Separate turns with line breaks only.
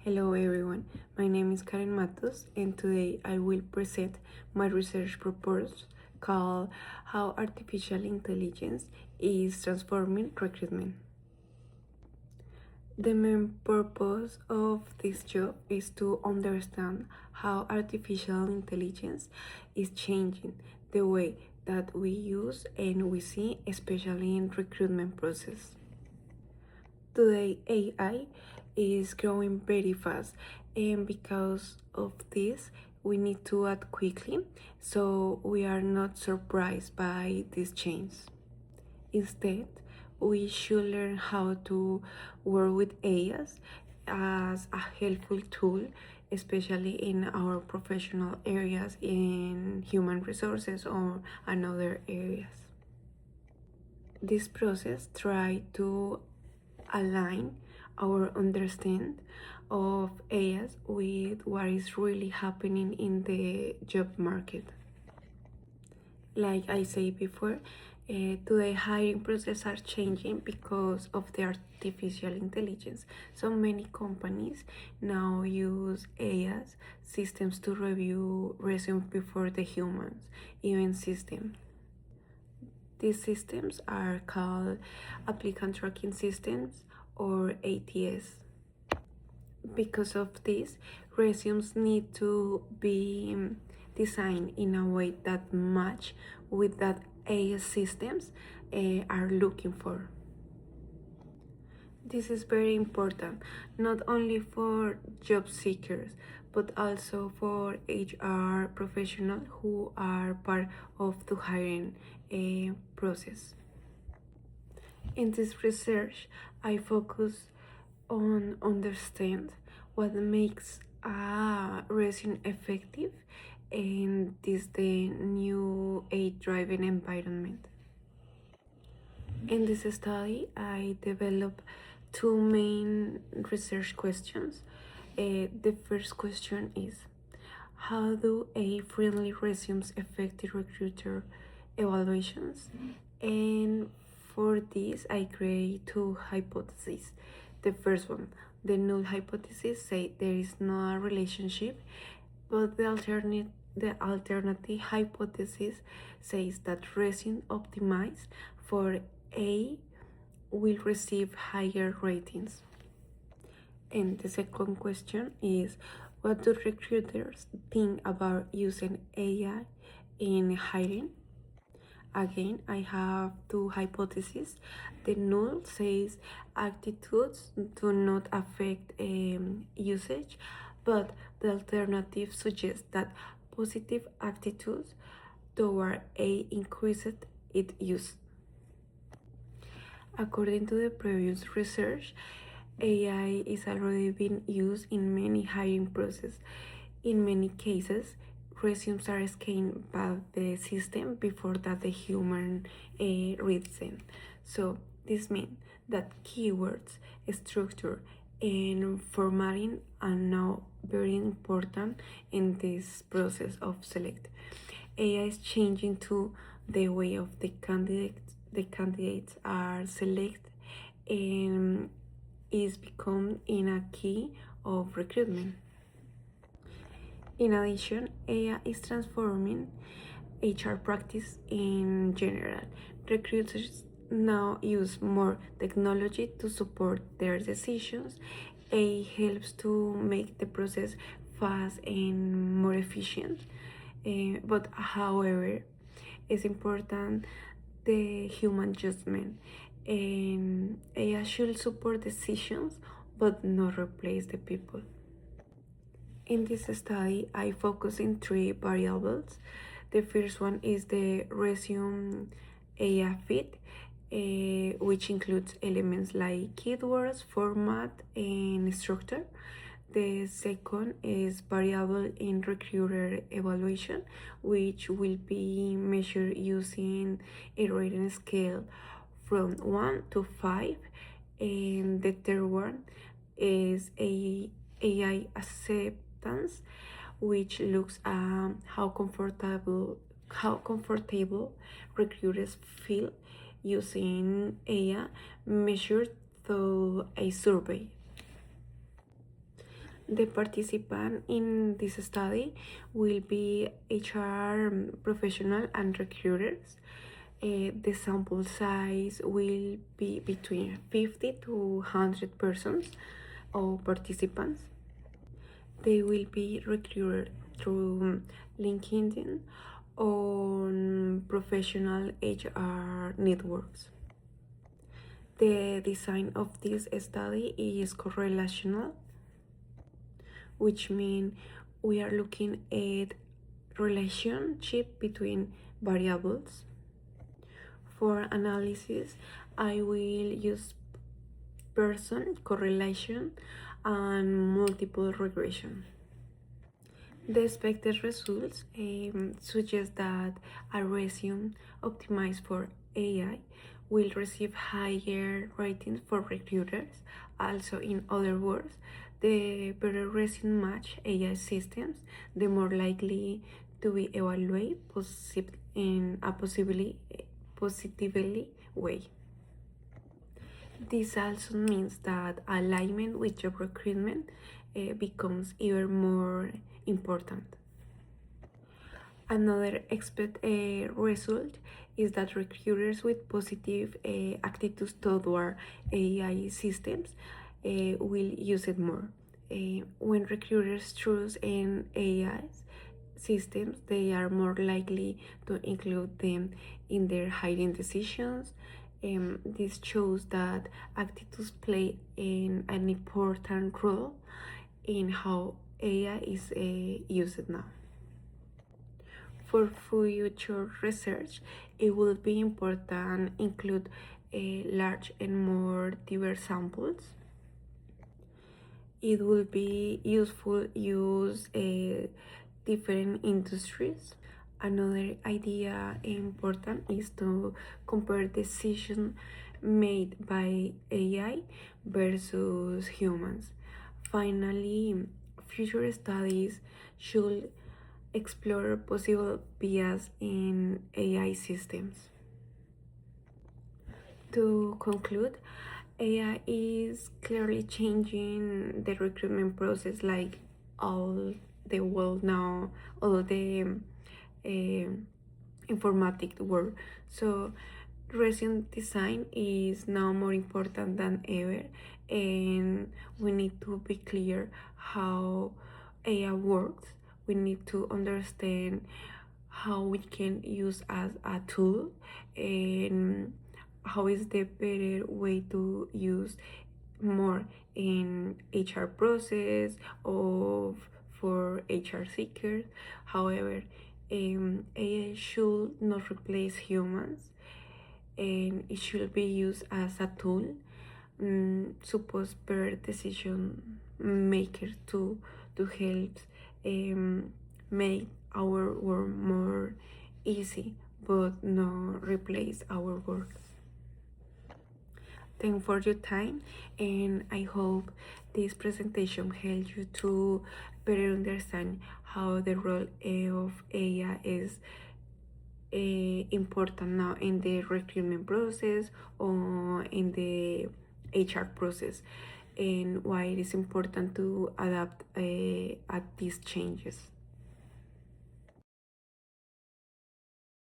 Hello everyone, my name is Karen Matos and today I will present my research proposal called How Artificial Intelligence is Transforming Recruitment. The main purpose of this job is to understand how artificial intelligence is changing the way that we use and we see, especially in recruitment process. Today AI is growing very fast, and because of this we need to act quickly so we are not surprised by these changes. Instead, we should learn how to work with AI as a helpful tool, especially in our professional areas in human resources or another areas. This process try to align our understanding of AI with what is really happening in the job market. Like I said before, today hiring processes are changing because of the artificial intelligence. So many companies now use AI systems to review resumes before the humans even system. These systems are called applicant tracking systems or ATS. Because of this, resumes need to be designed in a way that match with that AI systems are looking for. This is very important, not only for job seekers, but also for HR professionals who are part of the hiring process. In this research, I focus on understand what makes a resume effective in this the new AI-driven environment. In this study, I developed two main research questions. The first question is, how do AI-friendly resumes affect the recruiter evaluations? And for this, I create two hypotheses. The first one, the null hypothesis, say there is no relationship, but the alternative hypothesis says that resume optimized for A will receive higher ratings. And the second question is, what do recruiters think about using AI in hiring? Again, I have two hypotheses. The null says attitudes do not affect usage, but the alternative suggests that positive attitudes toward A increased its use. According to the previous research, AI is already being used in many hiring processes. In many cases, resumes are scanned by the system before that the human reads them. So this means that keywords, structure, and formatting are now very important in this process of select. AI is changing to the way of the candidates are selected and is become in a key of recruitment. In addition, AI is transforming HR practice in general. Recruiters now use more technology to support their decisions. AI helps to make the process fast and more efficient. But however, it's important the human judgment, and AI should support decisions but not replace the people. In this study, I focus in three variables. The first one is the resume AI fit, which includes elements like keywords, format, and structure. The second is variable in recruiter evaluation, which will be measured using a rating scale from 1 to 5. And the third one is a AI acceptance, which looks at how comfortable recruiters feel using AI measured through a survey. The participant in this study will be HR professional and recruiters. The sample size will be between 50 to 100 persons or participants. They will be recruited through LinkedIn on professional HR networks. The design of this study is correlational, which means we are looking at relationship between variables. For analysis, I will use Pearson correlation and multiple regression. The expected results suggest that a resume optimized for AI will receive higher ratings for recruiters. Also, in other words, the better resume match AI systems, the more likely to be evaluated in a positively way. This also means that alignment with job recruitment becomes even more important. Another expected result is that recruiters with positive attitudes toward AI systems will use it more. When recruiters trust in AI systems, they are more likely to include them in their hiring decisions. This shows that attitudes play an important role in how AI is used now. For future research, it will be important include large and more diverse samples. It will be useful use different industries. Another idea important is to compare decisions made by AI versus humans. Finally, future studies should explore possible bias in AI systems. To conclude, AI is clearly changing the recruitment process like all the world now, all the informatic world. So resume design is now more important than ever, and we need to be clear how AI works. We need to understand how we can use as a tool and how is the better way to use more in HR process of for HR seekers. However, AI should not replace humans, and it should be used as a tool, suppose better decision maker to help make our work more easy, but not replace our work. Thank for your time, and I hope this presentation helps you to better understand how the role of AI is important now in the recruitment process or in the HR process, and why it is important to adapt at these changes.